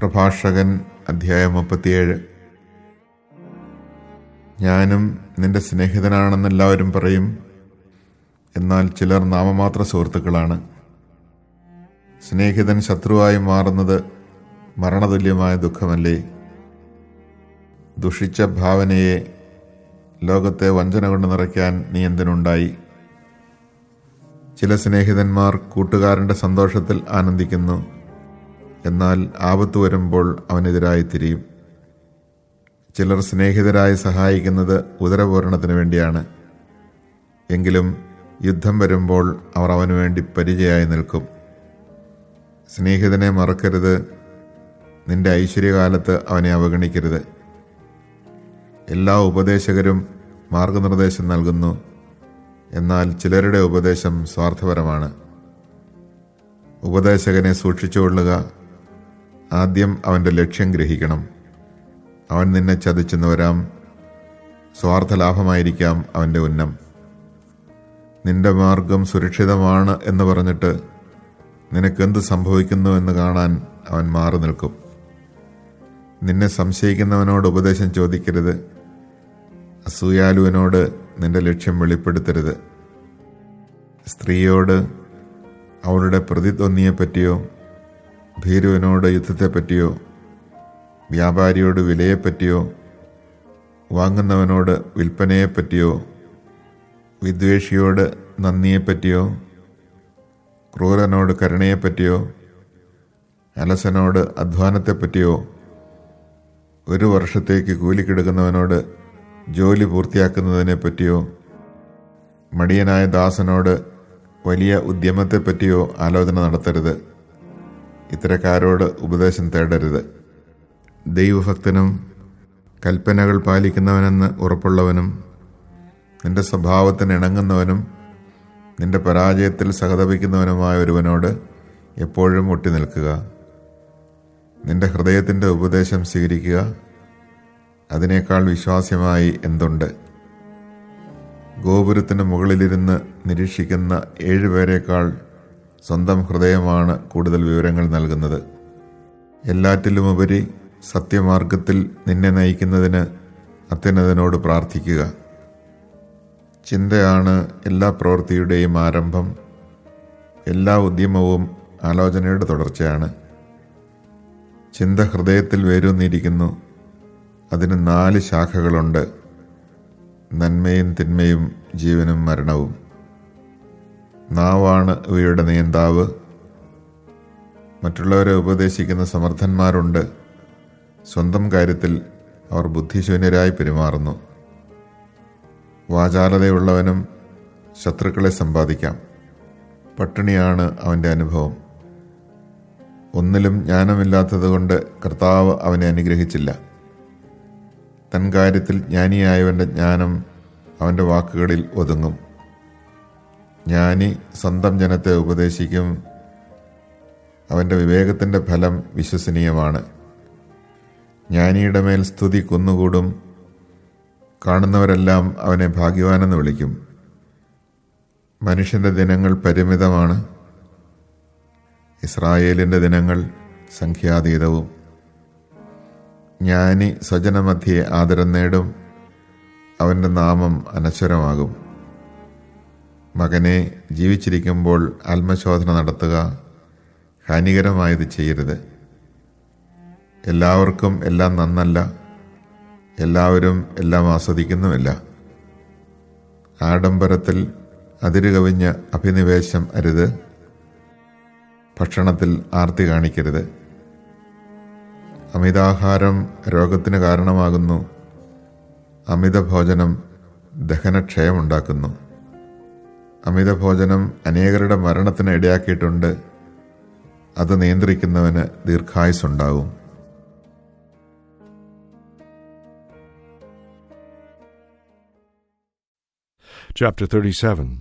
പ്രഭാഷകൻ അധ്യായം 37. ഞാനും നിന്റെ സ്നേഹിതനാണെന്നെല്ലാവരും പറയും, എന്നാൽ ചിലർ നാമമാത്ര സുഹൃത്തുക്കളാണ്. സ്നേഹിതൻ ശത്രുവായി മാറുന്നത് മരണതുല്യമായ ദുഃഖമല്ലേ? ദുഷിച്ച ഭാവനയെ, ലോകത്തെ വഞ്ചന കൊണ്ട് നിറയ്ക്കാൻ നീ എന്തിനുണ്ടായി? ചില സ്നേഹിതന്മാർ കൂട്ടുകാരൻ്റെ സന്തോഷത്തിൽ ആനന്ദിക്കുന്നു, എന്നാൽ ആപത്ത് വരുമ്പോൾ അവനെതിരായി തിരിയും. ചിലർ സ്നേഹിതരായി സഹായിക്കുന്നത് ഉദരപൂരണത്തിന് വേണ്ടിയാണ്, എങ്കിലും യുദ്ധം വരുമ്പോൾ അവർ അവനു വേണ്ടി പരിചയമായി നിൽക്കും. സ്നേഹിതനെ മറക്കരുത്, നിന്റെ ഐശ്വര്യകാലത്ത് അവനെ അവഗണിക്കരുത്. എല്ലാ ഉപദേശകരും മാർഗനിർദ്ദേശം നൽകുന്നു, എന്നാൽ ചിലരുടെ ഉപദേശം സ്വാർത്ഥപരമാണ്. ഉപദേശകനെ സൂക്ഷിച്ചുകൊള്ളുക, ആദ്യം അവൻ്റെ ലക്ഷ്യം ഗ്രഹിക്കണം. അവൻ നിന്നെ ചതിച്ചെന്ന് വരാം, സ്വാർത്ഥ ലാഭമായിരിക്കാം അവൻ്റെ ഉന്നം. നിന്റെ മാർഗം സുരക്ഷിതമാണ് എന്ന് പറഞ്ഞിട്ട് നിനക്കെന്ത് സംഭവിക്കുന്നു എന്ന് കാണാൻ അവൻ മാറി നിൽക്കും. നിന്നെ സംശയിക്കുന്നവനോട് ഉപദേശം ചോദിക്കരുത്, അസൂയാലുവിനോട് നിന്റെ ലക്ഷ്യം വെളിപ്പെടുത്തരുത്. സ്ത്രീയോട് അവളുടെ പ്രതിദ്വന്ദിയെപ്പറ്റിയോ, ഭീരുവിനോട് യുദ്ധത്തെപ്പറ്റിയോ, വ്യാപാരിയോട് വിലയെപ്പറ്റിയോ, വാങ്ങുന്നവനോട് വിൽപ്പനയെപ്പറ്റിയോ, വിദ്വേഷിയോട് നന്ദിയെപ്പറ്റിയോ, ക്രൂരനോട് കരുണയെപ്പറ്റിയോ, അലസനോട് അധ്വാനത്തെപ്പറ്റിയോ, ഒരു വർഷത്തേക്ക് കൂലിക്കെടുക്കുന്നവനോട് ജോലി പൂർത്തിയാക്കുന്നതിനെപ്പറ്റിയോ, മടിയനായ ദാസനോട് വലിയ ഉദ്യമത്തെപ്പറ്റിയോ ആലോചന നടത്തരുത്. ഇത്തരക്കാരോട് ഉപദേശം തേടരുത്. ദൈവഭക്തനും കൽപ്പനകൾ പാലിക്കുന്നവനെന്ന് ഉറപ്പുള്ളവനും നിന്റെ സ്വഭാവത്തിന് ഇണങ്ങുന്നവനും നിന്റെ പരാജയത്തിൽ സഹതപിക്കുന്നവനുമായ ഒരുവനോട് എപ്പോഴും ഒട്ടി നിൽക്കുക. നിന്റെ ഹൃദയത്തിൻ്റെ ഉപദേശം സ്വീകരിക്കുക, അതിനേക്കാൾ വിശ്വാസ്യമായി എന്തുണ്ട്? ഗോപുരത്തിന് മുകളിലിരുന്ന് നിരീക്ഷിക്കുന്ന 7 പേരേക്കാൾ സ്വന്തം ഹൃദയമാണ് കൂടുതൽ വിവരങ്ങൾ നൽകുന്നത്. എല്ലാറ്റിലുമുപരി സത്യമാർഗത്തിൽ നിന്നെ നയിക്കുന്നതിന് അത്യുന്നതനോട് പ്രാർത്ഥിക്കുക. ചിന്തയാണ് എല്ലാ പ്രവൃത്തിയുടെയും ആരംഭം, എല്ലാ ഉദ്യമവും ആലോചനയുടെ തുടർച്ചയാണ്. ചിന്ത ഹൃദയത്തിൽ വേരൂന്നിയിരിക്കുന്നു, അതിന് 4 ശാഖകളുണ്ട്: നന്മയും തിന്മയും, ജീവനും മരണവും. നാവാണ് ഇവയുടെ നിയന്താവ്. മറ്റുള്ളവരെ ഉപദേശിക്കുന്ന സമർത്ഥന്മാരുണ്ട്, സ്വന്തം കാര്യത്തിൽ അവർ ബുദ്ധിശൂന്യരായി പെരുമാറുന്നു. വാചാലതയുള്ളവനും ശത്രുക്കളെ സമ്പാദിക്കാം, പട്ടിണിയാണ് അവൻ്റെ അനുഭവം. ഒന്നിലും ജ്ഞാനമില്ലാത്തതുകൊണ്ട് കർത്താവ് അവനെ അനുഗ്രഹിച്ചില്ല. തൻ കാര്യത്തിൽ ജ്ഞാനിയായവൻ്റെ ജ്ഞാനം അവൻ്റെ വാക്കുകളിൽ ഒതുങ്ങും. ജ്ഞാനി സ്വന്തം ജനത്തെ ഉപദേശിക്കും, അവൻ്റെ വിവേകത്തിൻ്റെ ഫലം വിശ്വസനീയമാണ്. ജ്ഞാനിയുടെ മേൽ സ്തുതി കുന്നുകൂടും, കാണുന്നവരെല്ലാം അവനെ ഭാഗ്യവാനെന്ന് വിളിക്കും. മനുഷ്യൻ്റെ ദിനങ്ങൾ പരിമിതമാണ്, ഇസ്രായേലിൻ്റെ ദിനങ്ങൾ സംഖ്യാതീതവും. ജ്ഞാനി സ്വജനമധ്യേ ആദരം നേടും, അവൻ്റെ നാമം അനശ്വരമാകും. മകനെ, ജീവിച്ചിരിക്കുമ്പോൾ ആത്മശോധന നടത്തുക, ഹാനികരമായത് ചെയ്യരുത്. എല്ലാവർക്കും എല്ലാം നന്നല്ല, എല്ലാവരും എല്ലാം ആസ്വദിക്കുന്നുമില്ല. ആഡംബരത്തിൽ അതിരുകവിഞ്ഞ അഭിനിവേശം അരുത്, ഭക്ഷണത്തിൽ ആർത്തി കാണിക്കരുത്. അമിതാഹാരം രോഗത്തിന് കാരണമാകുന്നു, അമിതഭോജനം ദഹനക്ഷയമുണ്ടാക്കുന്നു. അമിതഭോജനം അനേകരുടെ മരണത്തിന് ഇടയാക്കിയിട്ടുണ്ട്, അത് നിയന്ത്രിക്കുന്നവന് ദീർഘായുസ്സുണ്ടാവും. Chapter 37.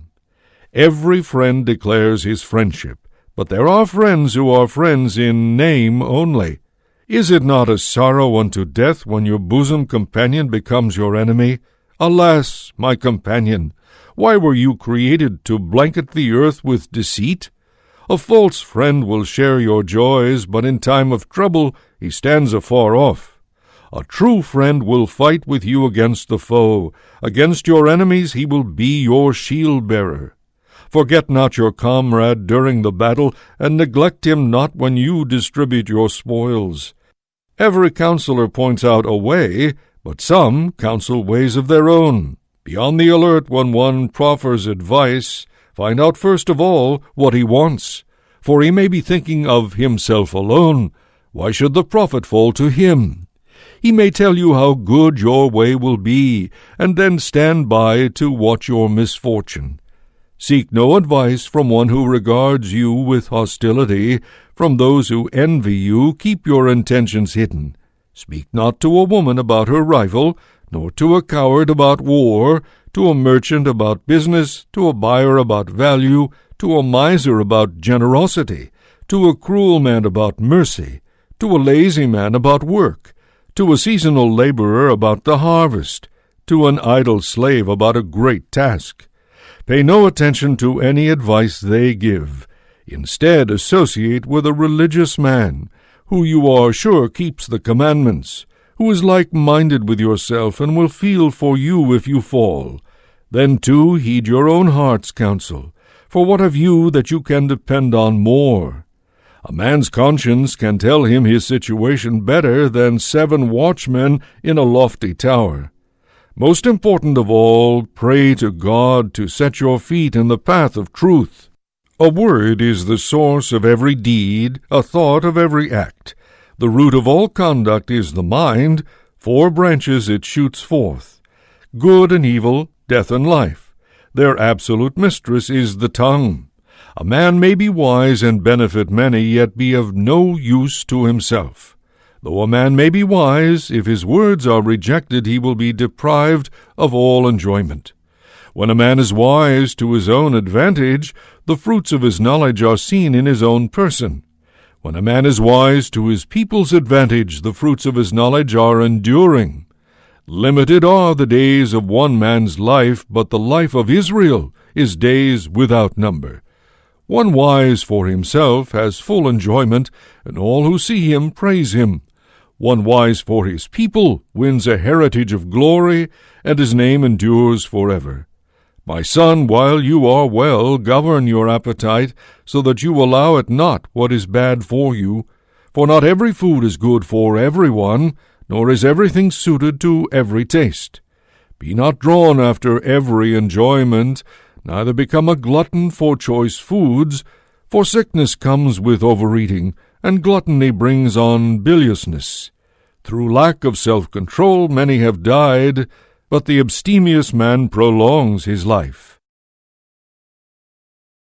Every friend declares his friendship, but there are friends who are friends in name only. Is it not a sorrow unto death when your bosom companion becomes your enemy? Alas, my companion, why were you created to blanket the earth with deceit? A false friend will share your joys, but in time of trouble he stands afar off. A true friend will fight with you against the foe. Against your enemies he will be your shield-bearer. Forget not your comrade during the battle, and neglect him not when you distribute your spoils. Every counselor points out a way, but some counsel ways of their own. Be on the alert when one proffers advice. Find out first of all what he wants, for he may be thinking of himself alone. Why should the profit fall to him? He may tell you how good your way will be, and then stand by to watch your misfortune. Seek no advice from one who regards you with hostility. From those who envy you, keep your intentions hidden. Speak not to a woman about her rival, nor to a coward about war, to a merchant about business, to a buyer about value, to a miser about generosity, to a cruel man about mercy, to a lazy man about work, to a seasonal laborer about the harvest, to an idle slave about a great task. Pay no attention to any advice they give. Instead, associate with a religious man, who you are sure keeps the commandments, who is like-minded with yourself and will feel for you if you fall. Then, too, heed your own heart's counsel, for what have you that you can depend on more? A man's conscience can tell him his situation better than 7 watchmen in a lofty tower. Most important of all, pray to God to set your feet in the path of truth. A word is the source of every deed, a thought of every act. The root of all conduct is the mind. 4 branches it shoots forth: good and evil, death and life. Their absolute mistress is the tongue. A man may be wise and benefit many, yet be of no use to himself. Though a man may be wise, if his words are rejected, he will be deprived of all enjoyment. When a man is wise to his own advantage, the fruits of his knowledge are seen in his own person. When a man is wise to his people's advantage, the fruits of his knowledge are enduring. Limited are the days of one man's life, but the life of Israel is days without number. One wise for himself has full enjoyment, and all who see him praise him. One wise for his people wins a heritage of glory, and his name endures forever. My son, while you are well, govern your appetite, so that you allow it not what is bad for you. For not every food is good for everyone, nor is everything suited to every taste. Be not drawn after every enjoyment, neither become a glutton for choice foods, for sickness comes with overeating, and gluttony brings on biliousness. Through lack of self-control many have died, but the abstemious man prolongs his life.